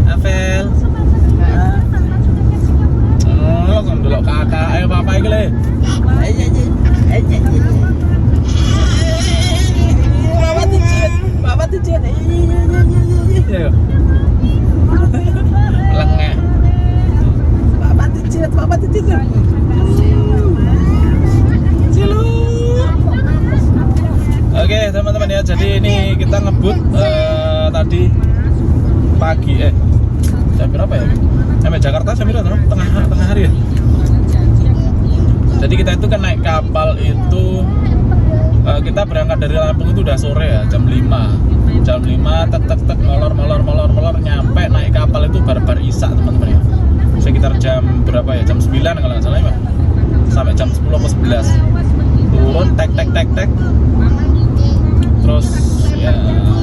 Avel. Oh, kan delok kakak ayo papa iki le. Papa tujuan. Iya. Lengah. Papa tujuan. Oke teman-teman ya, jadi ini kita ngebut tadi pagi jam berapa ya? Sampai Jakarta jam berapa? Tengah hari ya. Jadi kita itu kan naik kapal itu kita berangkat dari Lampung itu udah sore ya, jam 5 tek molor nyampe naik kapal itu bar isak teman-teman ya. Sekitar jam berapa ya? Jam 9 kalau nggak salah ya, sampai jam 10 atau 11 turun tek terus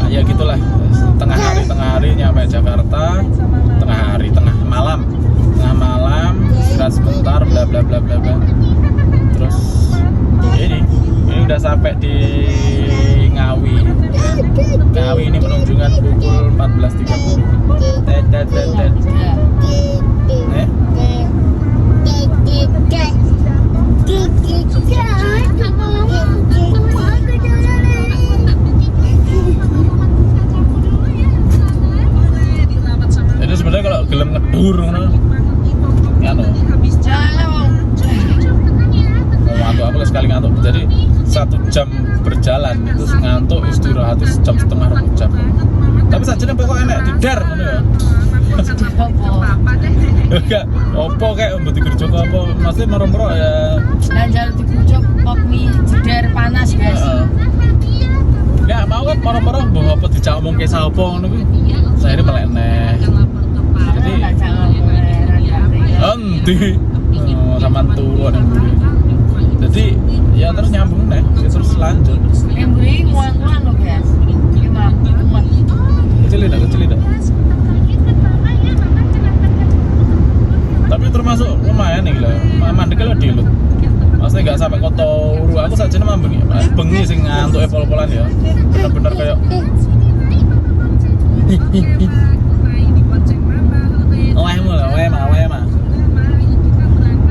ya gitulah, tengah hari nyampe Jakarta, tengah malam istirahat sebentar bla bla terus ini udah sampai di Ngawi ya. Ngawi ini menunjukkan pukul 14.30. Jadi sebenarnya kalau gelem ngedur ngono ngantuk apa sekali ngantuk. Jadi 1 jam berjalan itu ngantuk, istirahat jam setengah 2 jam. Tapi sajane pokoknya enak didar ngono ya. Enggak, opo kayak mbok digerjok apa? Maksudnya moro-moro ya. Lah jal digerjok pop mie jedar panas, guys. Enggak mau kan moro-moro mbok apa dicamungke sapa ngono kuwi. Saya melekneh. Jadi nanti sama tua dan buri. Jadi ya terus nyambung deh, terus lanjut. Yang buri muan-muan loh guys. Kecil tidak. Tapi termasuk lumayan nih lah. Mandek kalau dilut. Maksudnya nggak sampai kotor. Aku saja nama bengi sing ngantuk pol-polan ya. Bener-bener kayak. Wema.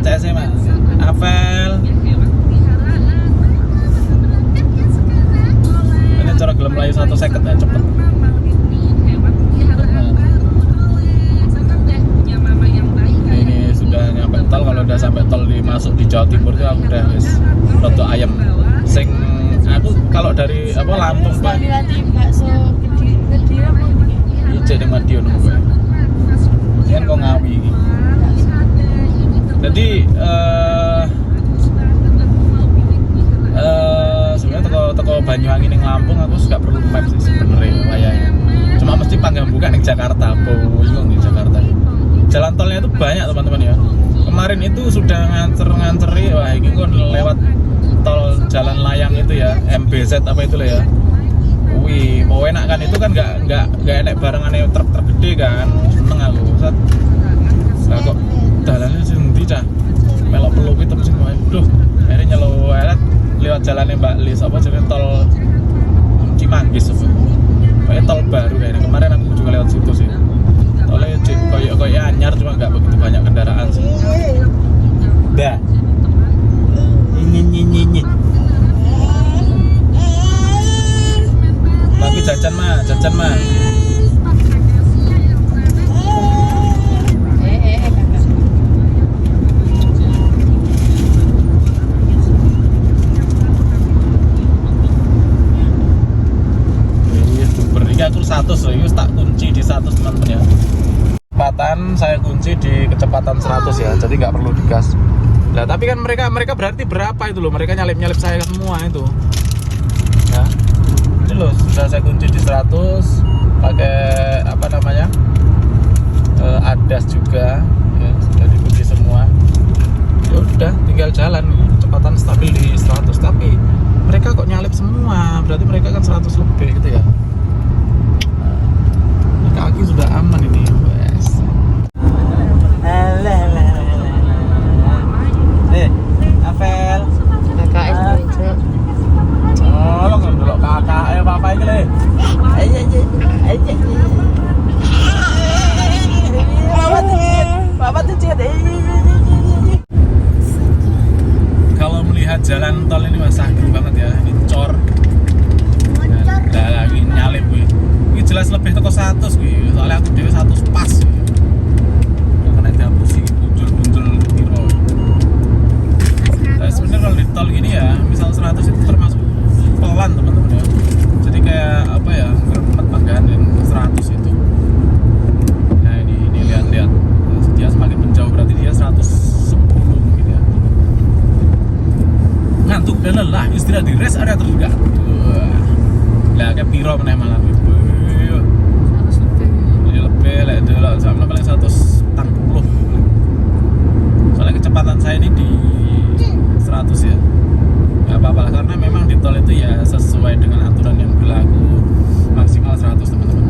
CS mah. Avel. Ini cara gelem melayu 1 second ya cepet. Ini sudah nyampe tol. Kalau udah sampai tol masuk di Jawa Timur itu aku udah wis roto ayam. Sing aku kalau dari apa Lampung Pak. Bakso gede apa iki? Ijek ning Madiun kowe. Kan kok Ngawi iki. Jadi sebenarnya teko Banyuwangi ning Lampung aku gak perlu map sih sebenarnya wayangnya. Cuma mesti panggang buka ning Jakarta, bingung di Jakarta. Jalan tolnya itu banyak teman-teman ya. Kemarin itu sudah nganceri, wah ini kok lewat tol jalan layang itu ya, MBZ apa itu lah ya. Wih, mau enak kan itu kan nggak enak barengannya truk gede kan, seneng aku. Nah, kok jalannya sendiri cah, melok peluk itu mesin gue. Duh, akhirnya nyelowet lewat jalannya Mbak Lis apa jadi tol Cimanggis apa. Kayak tol baru kayaknya. Kemarin aku juga lewat situ sih. Tolnya koyo anyar cuma nggak begitu banyak kendaraan sih. Dah. Nyi. Lagi jajan mah. Aku 100 loh, tak kunci di 100 teman-teman ya. Kecepatan saya kunci di kecepatan 100 ya, jadi nggak perlu digas. Nah tapi kan mereka berarti berapa itu loh, mereka nyalip saya semua itu. Ya, ini loh sudah saya kunci di 100, pakai apa namanya ADAS juga, ya sudah dikunci semua. Ya udah tinggal jalan, kecepatan stabil di 100. Tapi mereka kok nyalip semua, berarti mereka kan 100 lebih gitu ya. Kaki sudah aman ini, wes. Avel. KKS Oh, lo kan delok kakak papa iki le. kalau jam paling 140. Soalnya kecepatan saya ini di 100 ya. Gak apa-apa lah, karena memang di tol itu ya sesuai dengan aturan yang berlaku, maksimal 100 teman-teman.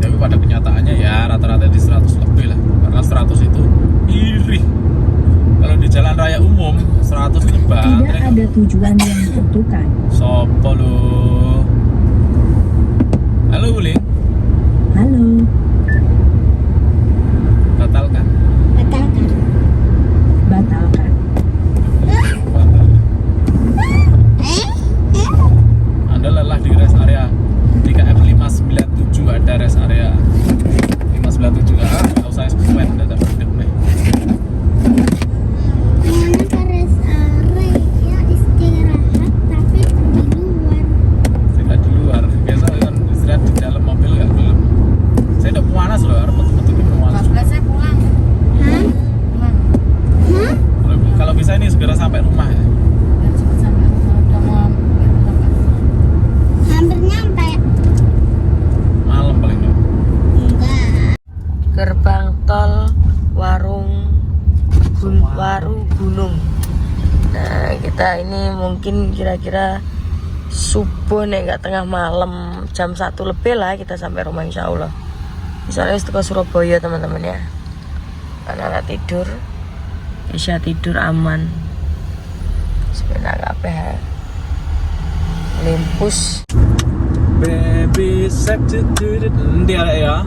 Tapi pada kenyataannya ya rata-rata di 100 lebih lah, karena 100 itu iri. Kalau di jalan raya umum 100 itu Tidak banget. ada tujuan yang ditentukan. Sopo lu? Halo Wuling, Halo. batalkan. Batalkan. Batal. Anda lelah di rest area di KM 597, ada rest area 597. Nggak usah sesuai, udah dapat hidup nih. Istirahat di luar, biasa kan istirahat di dalam mobil nggak belum. Saya udah panas loh, harus betul-betul panas. 14 saya pulang. Pulang. Kalau bisa ini segera sampai rumah ya. Dan cepet sampai rumah. Udah mau Hampir nyampe. Malam paling dong. Enggak. gerbang tol Waru Gunung. Nah, kita ini mungkin kira-kira subuh nih, nggak tengah malam, jam 1 lebih lah kita sampai rumah insya Allah. Misalnya ke Surabaya teman-teman ya. Anak-anak tidur, Isya tidur aman. Sebenarnya kabeh limpus. Baby shark do do do do. Dia ya.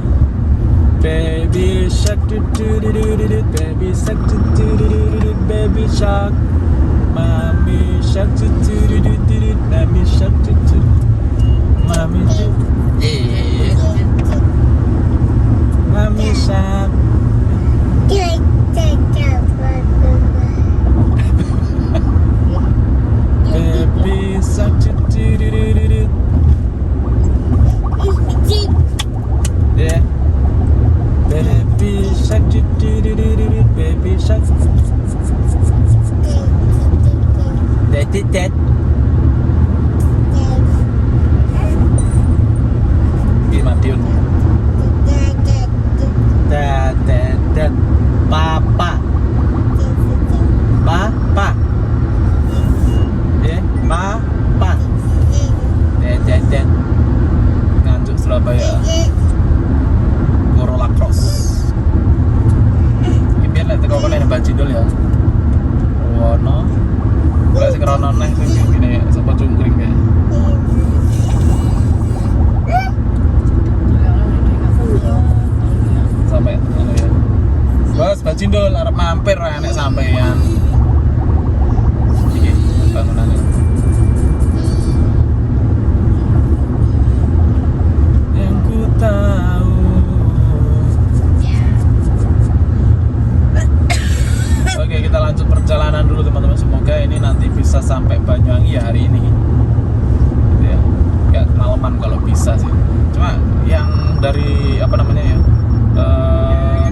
Baby shark do do do do do. Baby shark do do do do. Baby shark. Mommy shark do do do do do. Mommy shark do do. Mommy do. Mommy shark. Baby shark do do do do do. Yeah. Baby shark do do do do do. Baby shark. That. Madiun. Dat. Papa. Ya, papa. Dat. Nganjuk Surabaya. Corolla Cross. Iki biar nek teko kene Mbak Cindul ya. Wono. Kalau sing rono neh sing ngene sapa cungkring ya. Sampai anu ya. Bos, Mbak Cindul arep mampir nek sampean. Iki bangunane. Yang ku tahu. Oke, kita lanjut perjalanan dulu teman-teman. Semoga ini nanti bisa sampai Banyuwangi ya hari ini. Gitu ya. Gak kemalaman kalau bisa sih. Cuma yang dari apa namanya ya?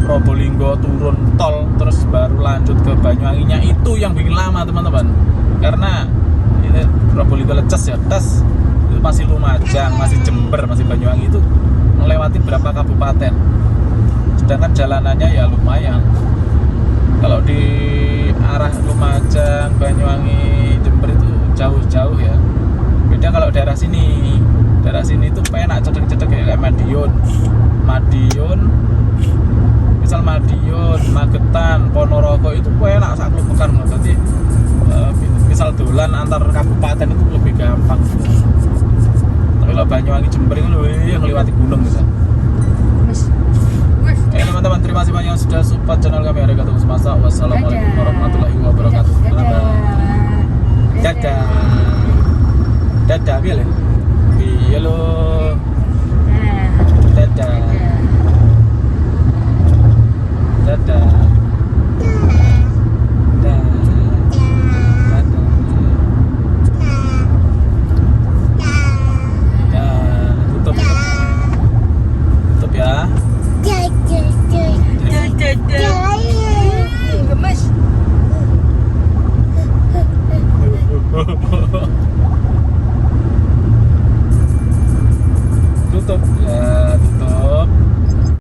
Probolinggo turun tol terus baru lanjut ke Banyuwanginya itu yang bikin lama teman-teman. Karena ini Probolinggo lecas ya, tes itu masih Lumajang, masih Jember, masih Banyuwangi itu melewati berapa kabupaten. Sedangkan jalanannya ya lumayan. Kalau di arah Lumajang, Banyuwangi, Jember itu jauh-jauh ya. Beda kalau daerah sini itu penak cedek-cedek kayak Madiun, misal Madiun, Magetan, Ponorogo itu penak sak klubekan. Jadi misal dolan antar kabupaten itu lebih gampang. Tapi kalau Banyuwangi, Jember itu yang ngliwati gunung bisa. Oke teman-teman, terima kasih banyak yang sudah support channel kami. Arigatou gozaimasu. Wassalamualaikum warahmatullahi wabarakatuh. Dadah. Dadah, biar ya. Iya loh.